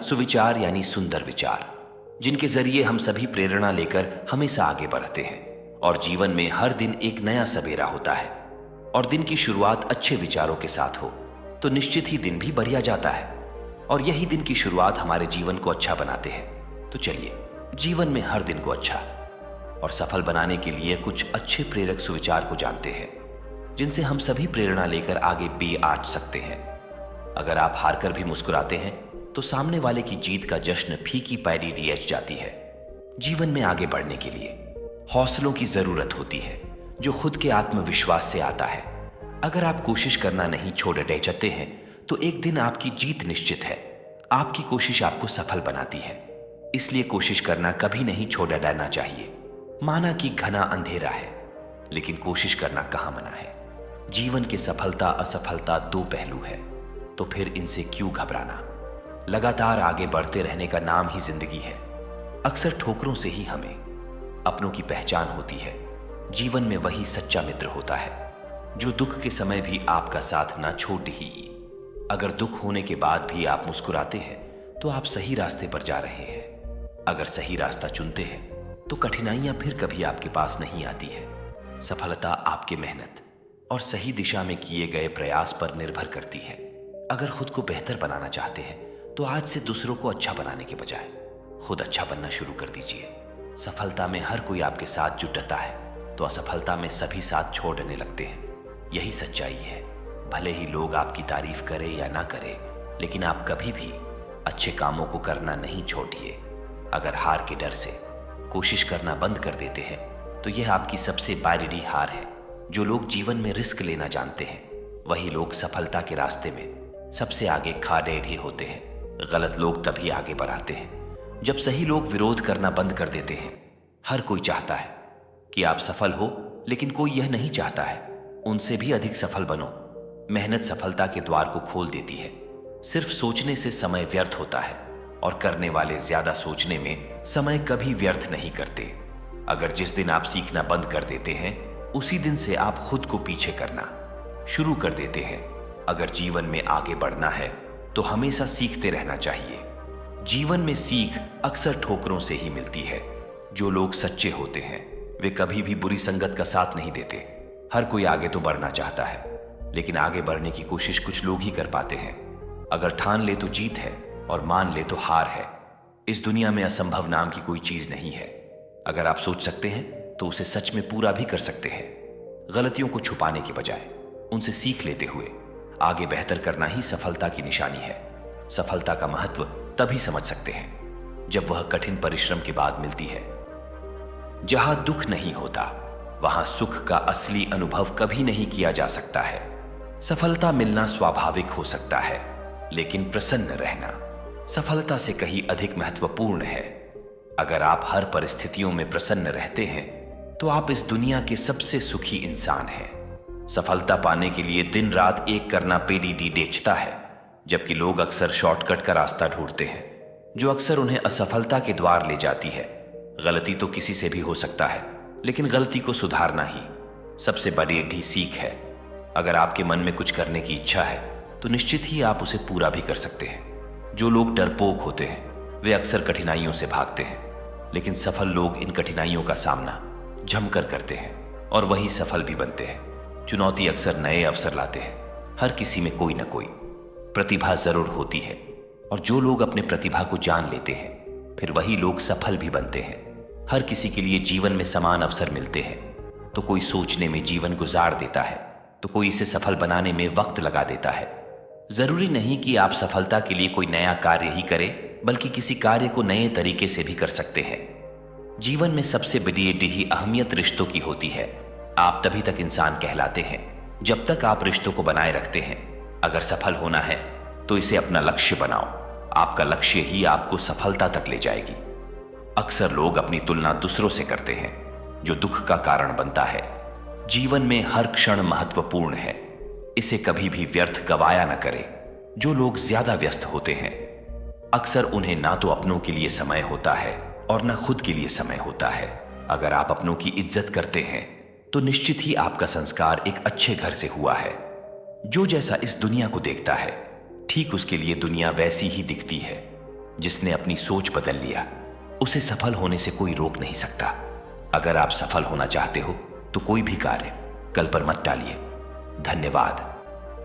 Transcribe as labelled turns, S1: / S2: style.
S1: सुविचार यानी सुंदर विचार, जिनके जरिए हम सभी प्रेरणा लेकर हमेशा आगे बढ़ते हैं और जीवन में हर दिन एक नया सवेरा होता है। और दिन की शुरुआत अच्छे विचारों के साथ हो तो निश्चित ही दिन भी बढ़िया जाता है, और यही दिन की शुरुआत हमारे जीवन को अच्छा बनाते हैं। तो चलिए जीवन में हर दिन को अच्छा और सफल बनाने के लिए कुछ अच्छे प्रेरक सुविचार को जानते हैं, जिनसे हम सभी प्रेरणा लेकर आगे भी आंच सकते हैं। अगर आप हारकर भी मुस्कुराते हैं तो सामने वाले की जीत का जश्न फीकी पैडी डीएच जाती है। जीवन में आगे बढ़ने के लिए हौसलों की जरूरत होती है, जो खुद के आत्मविश्वास से आता है। अगर आप कोशिश करना नहीं छोड़ देते हैं तो एक दिन आपकी जीत निश्चित है। आपकी कोशिश आपको सफल बनाती है, इसलिए कोशिश करना कभी नहीं छोड़ देना चाहिए। माना कि घना अंधेरा है, लेकिन कोशिश करना कहां मना है। जीवन के सफलता असफलता दो पहलू है, तो फिर इनसे क्यों घबराना। लगातार आगे बढ़ते रहने का नाम ही जिंदगी है। अक्सर ठोकरों से ही हमें अपनों की पहचान होती है। जीवन में वही सच्चा मित्र होता है जो दुख के समय भी आपका साथ ना छोड़ ही। अगर दुख होने के बाद भी आप मुस्कुराते हैं तो आप सही रास्ते पर जा रहे हैं। अगर सही रास्ता चुनते हैं तो कठिनाइयां फिर कभी आपके पास नहीं आती है। सफलता आपके मेहनत और सही दिशा में किए गए प्रयास पर निर्भर करती है। अगर खुद को बेहतर बनाना चाहते हैं तो आज से दूसरों को अच्छा बनाने के बजाय खुद अच्छा बनना शुरू कर दीजिए। सफलता में हर कोई आपके साथ जुटता है तो असफलता में सभी साथ छोड़ने लगते हैं। यही सच्चाई है। भले ही लोग आपकी तारीफ करें या ना करें, लेकिन आप कभी भी अच्छे कामों को करना नहीं छोड़िए। अगर हार के डर से कोशिश करना बंद कर देते हैं तो यह आपकी सबसे बड़ी हार है। जो लोग जीवन में रिस्क लेना जानते हैं वही लोग सफलता के रास्ते में सबसे आगे खड़े होते हैं। गलत लोग तभी आगे बढ़ाते हैं जब सही लोग विरोध करना बंद कर देते हैं। हर कोई चाहता है कि आप सफल हो, लेकिन कोई यह नहीं चाहता है उनसे भी अधिक सफल बनो। मेहनत सफलता के द्वार को खोल देती है। सिर्फ सोचने से समय व्यर्थ होता है और करने वाले ज्यादा सोचने में समय कभी व्यर्थ नहीं करते। अगर जिस दिन आप सीखना बंद कर देते हैं उसी दिन से आप खुद को पीछे करना शुरू कर देते हैं। अगर जीवन में आगे बढ़ना है तो हमेशा सीखते रहना चाहिए। जीवन में सीख अक्सर ठोकरों से ही मिलती है। जो लोग सच्चे होते हैं वे कभी भी बुरी संगत का साथ नहीं देते। हर कोई आगे तो बढ़ना चाहता है, लेकिन आगे बढ़ने की कोशिश कुछ लोग ही कर पाते हैं। अगर ठान ले तो जीत है और मान ले तो हार है। इस दुनिया में असंभव नाम की कोई चीज नहीं है। अगर आप सोच सकते हैं तो उसे सच में पूरा भी कर सकते हैं। गलतियों को छुपाने के बजाय उनसे सीख लेते हुए आगे बेहतर करना ही सफलता की निशानी है। सफलता का महत्व तभी समझ सकते हैं जब वह कठिन परिश्रम के बाद मिलती है। जहां दुख नहीं होता वहां सुख का असली अनुभव कभी नहीं किया जा सकता है। सफलता मिलना स्वाभाविक हो सकता है, लेकिन प्रसन्न रहना सफलता से कहीं अधिक महत्वपूर्ण है। अगर आप हर परिस्थितियों में प्रसन्न रहते हैं तो आप इस दुनिया के सबसे सुखी इंसान हैं। सफलता पाने के लिए दिन रात एक करना पेडी बेचता है, जबकि लोग अक्सर शॉर्टकट का रास्ता ढूंढते हैं, जो अक्सर उन्हें असफलता के द्वार ले जाती है। गलती तो किसी से भी हो सकता है, लेकिन गलती को सुधारना ही सबसे बड़ी सीख है। अगर आपके मन में कुछ करने की इच्छा है तो निश्चित ही आप उसे पूरा भी कर सकते हैं। जो लोग डरपोक होते हैं वे अक्सर कठिनाइयों से भागते हैं, लेकिन सफल लोग इन कठिनाइयों का सामना जमकर करते हैं और वही सफल भी बनते हैं। चुनौती अक्सर नए अवसर लाते हैं। हर किसी में कोई ना कोई प्रतिभा जरूर होती है, और जो लोग अपने प्रतिभा को जान लेते हैं फिर वही लोग सफल भी बनते हैं। हर किसी के लिए जीवन में समान अवसर मिलते हैं, तो कोई सोचने में जीवन गुजार देता है तो कोई इसे सफल बनाने में वक्त लगा देता है। जरूरी नहीं कि आप सफलता के लिए कोई नया कार्य ही करें, बल्कि किसी कार्य को नए तरीके से भी कर सकते हैं। जीवन में सबसे बड़ी अहमियत रिश्तों की होती है। आप तभी तक इंसान कहलाते हैं जब तक आप रिश्तों को बनाए रखते हैं। अगर सफल होना है तो इसे अपना लक्ष्य बनाओ। आपका लक्ष्य ही आपको सफलता तक ले जाएगी। अक्सर लोग अपनी तुलना दूसरों से करते हैं, जो दुख का कारण बनता है। जीवन में हर क्षण महत्वपूर्ण है, इसे कभी भी व्यर्थ गवाया न करें। जो लोग ज्यादा व्यस्त होते हैं अक्सर उन्हें ना तो अपनों के लिए समय होता है और न खुद के लिए समय होता है। अगर आप अपनों की इज्जत करते हैं तो निश्चित ही आपका संस्कार एक अच्छे घर से हुआ है। जो जैसा इस दुनिया को देखता है ठीक उसके लिए दुनिया वैसी ही दिखती है। जिसने अपनी सोच बदल लिया, उसे सफल होने से कोई रोक नहीं सकता। अगर आप सफल होना चाहते हो तो कोई भी कार्य कल पर मत टालिए। धन्यवाद।